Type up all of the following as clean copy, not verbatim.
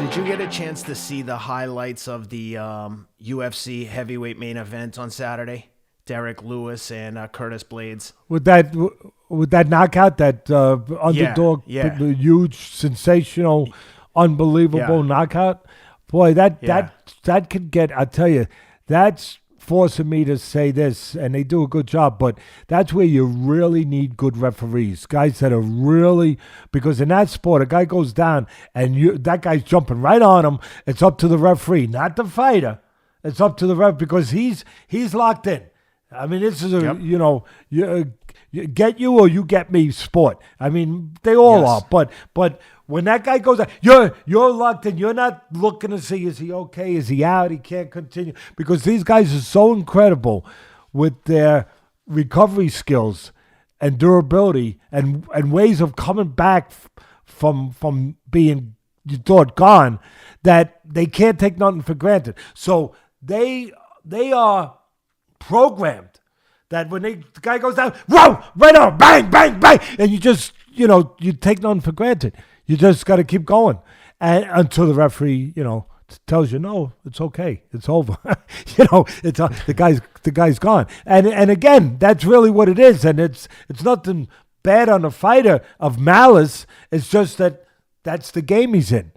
Did you get a chance to see the highlights of the UFC heavyweight main event on Saturday? Derrick Lewis and Curtis Blaydes. With that knockout, that underdog, the huge, sensational, unbelievable knockout. Boy, that could get. I tell you, that's forcing me to say this, and they do a good job. But that's where you really need good referees, guys that are really, because in that sport, a guy goes down and that guy's jumping right on him. It's up to the referee, not the fighter. It's up to the ref because he's locked in. I mean, this is get you or you get me sport. I mean, they all are. But when that guy goes out, you're locked in. You're not looking to see, is he okay? Is he out? He can't continue. Because these guys are so incredible with their recovery skills and durability and ways of coming back from being, you thought, gone, that they can't take nothing for granted. So they are programmed that when the guy goes down, whoa, right on, bang, bang, bang, and you just, you take nothing for granted. You just got to keep going, and until the referee, tells you no, it's okay, it's over. It's the guy's gone, and again, that's really what it is, and it's nothing bad on the fighter of malice. It's just that's the game he's in,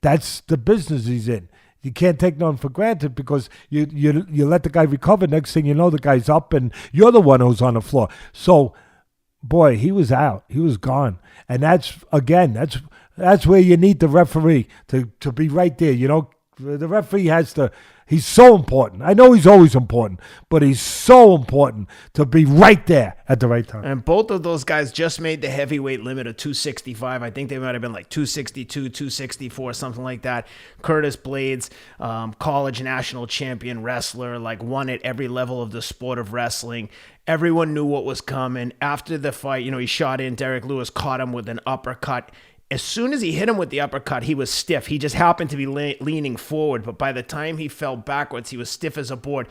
that's the business he's in. You can't take none for granted because you let the guy recover. Next thing you know, the guy's up and you're the one who's on the floor. So, boy, he was out. He was gone. And that's where you need the referee to be right there. The referee he's so important. I know he's always important, but he's so important to be right there at the right time. And both of those guys just made the heavyweight limit of 265. I think they might have been like 262, 264, something like that. Curtis Blaydes, college national champion wrestler, won at every level of the sport of wrestling. Everyone knew what was coming. After the fight, he shot in. Derrick Lewis caught him with an uppercut. As soon as he hit him with the uppercut, he was stiff. He just happened to be leaning forward, but by the time he fell backwards, he was stiff as a board.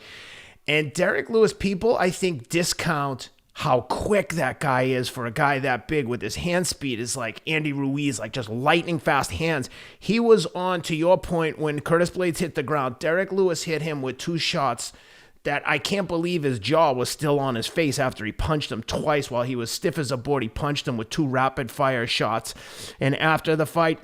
And Derrick Lewis, people, I think, discount how quick that guy is for a guy that big with his hand speed. Is like Andy Ruiz, just lightning fast hands. He was on, to your point, when Curtis Blaydes hit the ground. Derrick Lewis hit him with two shots that I can't believe his jaw was still on his face after he punched him twice while he was stiff as a board. He punched him with two rapid-fire shots. And after the fight,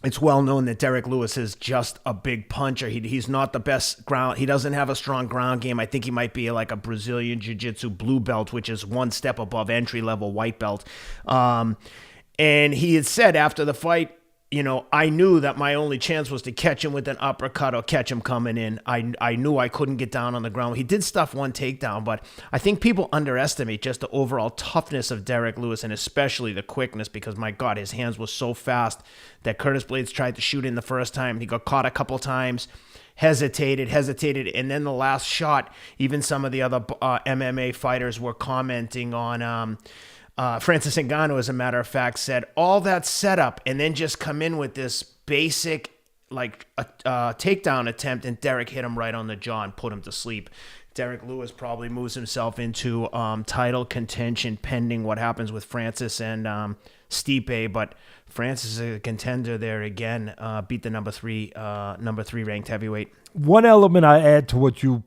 it's well known that Derrick Lewis is just a big puncher. He's not the best ground. He doesn't have a strong ground game. I think he might be like a Brazilian Jiu-Jitsu blue belt, which is one step above entry-level white belt. And he had said after the fight, I knew that my only chance was to catch him with an uppercut or catch him coming in. I knew I couldn't get down on the ground. He did stuff one takedown, but I think people underestimate just the overall toughness of Derrick Lewis and especially the quickness because, my God, his hands were so fast that Curtis Blaydes tried to shoot in the first time. He got caught a couple times, hesitated, and then the last shot, even some of the other MMA fighters were commenting on Francis Ngannou, as a matter of fact, said all that setup and then just come in with this basic takedown attempt, and Derrick hit him right on the jaw and put him to sleep. Derrick Lewis probably moves himself into title contention pending what happens with Francis and Stipe, but Francis is a contender there again. Beat the number three ranked heavyweight. One element I add to what you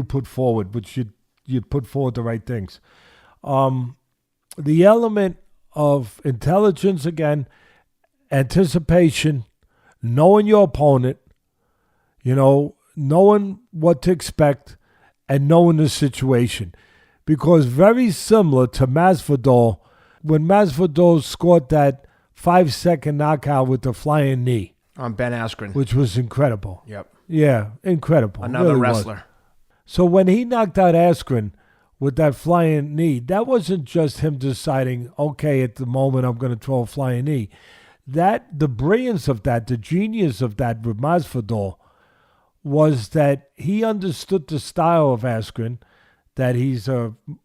put forward, which you put forward the right things. The element of intelligence, again, anticipation, knowing your opponent, knowing what to expect, and knowing the situation. Because very similar to Masvidal, when Masvidal scored that 5-second knockout with the flying knee. On Ben Askren. Which was incredible. Yep. Yeah, incredible. Another really wrestler. Was. So when he knocked out Askren with that flying knee, that wasn't just him deciding, okay, at the moment I'm going to throw a flying knee. The brilliance of that, the genius of that with Masvidal was that he understood the style of Askren, that he's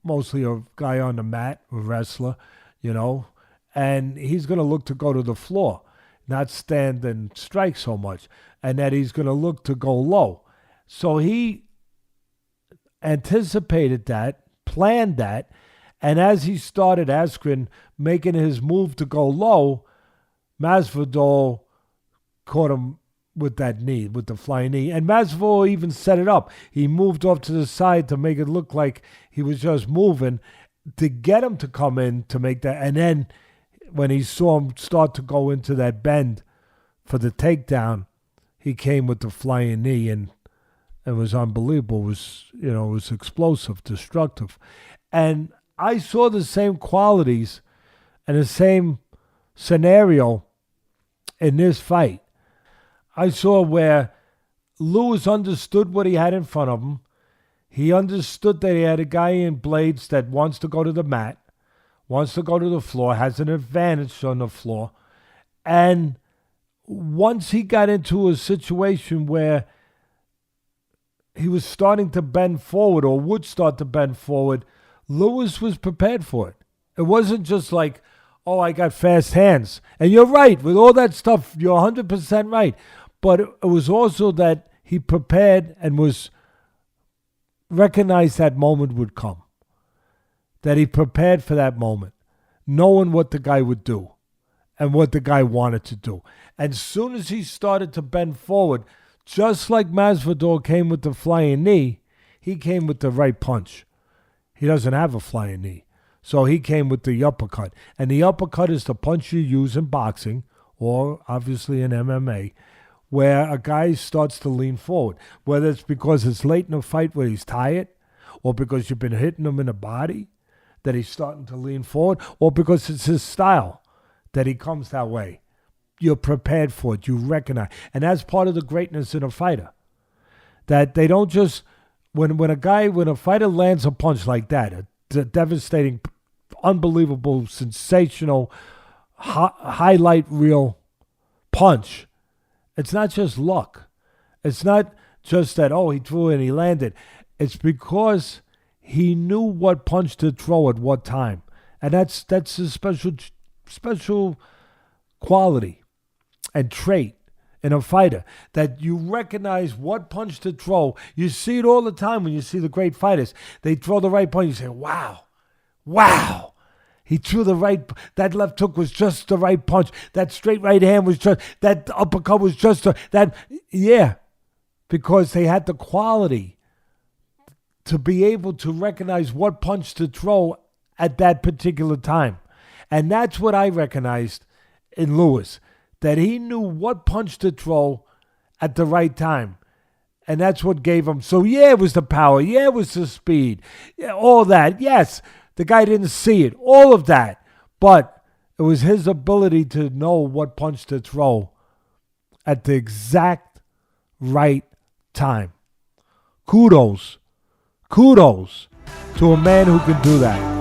mostly a guy on the mat, a wrestler, and he's going to look to go to the floor, not stand and strike so much, and that he's going to look to go low. So he anticipated that, planned that, and as he started Askren making his move to go low, Masvidal caught him with that knee, with the flying knee. And Masvidal even set it up. He moved off to the side to make it look like he was just moving to get him to come in to make that. And then when he saw him start to go into that bend for the takedown, he came with the flying knee, and it was unbelievable. It was explosive, destructive. And I saw the same qualities and the same scenario in this fight. I saw where Lewis understood what he had in front of him. He understood that he had a guy in Blaydes that wants to go to the mat, wants to go to the floor, has an advantage on the floor. And once he got into a situation where he was starting to bend forward or would start to bend forward, Lewis was prepared for it. It wasn't just like, oh, I got fast hands. And you're right. With all that stuff, you're 100% right. But it was also that he prepared and recognized that moment would come. That he prepared for that moment, knowing what the guy would do and what the guy wanted to do. And as soon as he started to bend forward, just like Masvidal came with the flying knee, he came with the right punch. He doesn't have a flying knee. So he came with the uppercut. And the uppercut is the punch you use in boxing, or obviously in MMA, where a guy starts to lean forward. Whether it's because it's late in the fight where he's tired, or because you've been hitting him in the body, that he's starting to lean forward, or because it's his style that he comes that way. You're prepared for it. You recognize. And that's part of the greatness in a fighter. That they don't just, when a fighter lands a punch like that, a devastating, unbelievable, sensational, highlight reel punch, it's not just luck. It's not just that, oh, he threw it and he landed. It's because he knew what punch to throw at what time. And that's a special quality and trait in a fighter, that you recognize what punch to throw. You see it all the time when you see the great fighters. They throw the right punch. You say, wow. He threw the right, that left hook was just the right punch. That straight right hand was just, that uppercut was just, because they had the quality to be able to recognize what punch to throw at that particular time. And that's what I recognized in Lewis, that he knew what punch to throw at the right time. And that's what gave him, it was the power, it was the speed, all that, yes. The guy didn't see it, all of that. But it was his ability to know what punch to throw at the exact right time. Kudos to a man who can do that.